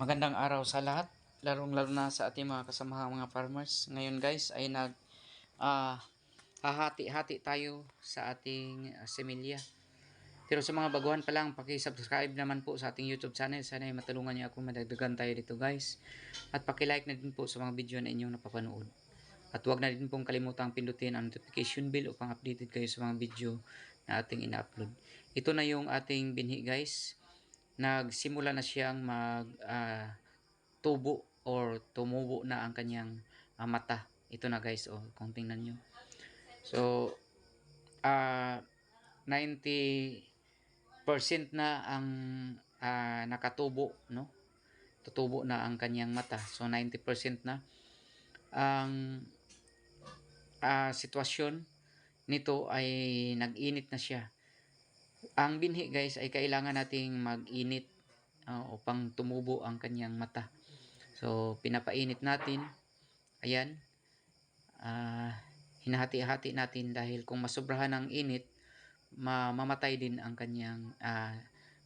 Magandang araw sa lahat, larong-laro na sa ating mga kasamahang mga farmers. Ngayon guys ay hahati-hati tayo sa ating semilya. Pero sa mga baguhan pa lang, paki-subscribe naman po sa ating YouTube channel. Sana ay matulungan niyo ako madagdagan tayo dito guys. At paki-like na din po sa mga video na inyong napapanood. At huwag na din pong kalimutang pindutin ang notification bell upang updated kayo sa mga video na ating ina-upload. Ito na yung ating binhi guys. Nagsimula na siyang tubo or tumubo na ang kanyang mata. Ito na guys, kung tingnan nyo. So, 90% na ang nakatubo, no? Tutubo na ang kanyang mata. So, 90% na. Ang sitwasyon nito ay nag-init na siya. Ang binhi guys ay kailangan nating mag-init upang tumubo ang kanyang mata. So, pinapainit natin. Ayan. Hinahati-hati natin dahil kung masobrahan ng init, mamamatay din ang kanyang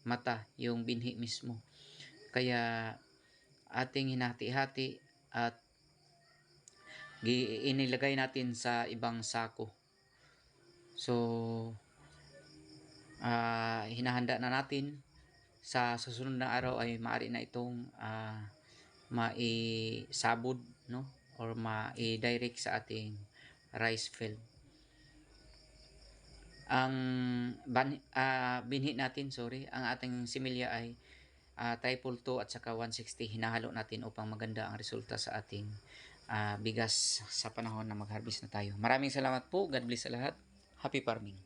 mata, yung binhi mismo. Kaya, ating hinahati-hati at inilagay natin sa ibang sako. So, hinahanda na natin. Sa susunod na araw ay maaari na itong maisabod, no? Or mai-direct sa ating rice field. Ang binhi natin, ang ating similya ay triple 2 at saka 160. Hinahalo natin upang maganda ang resulta sa ating bigas sa panahon na mag-harvest na tayo. Maraming salamat po. God bless sa lahat. Happy farming.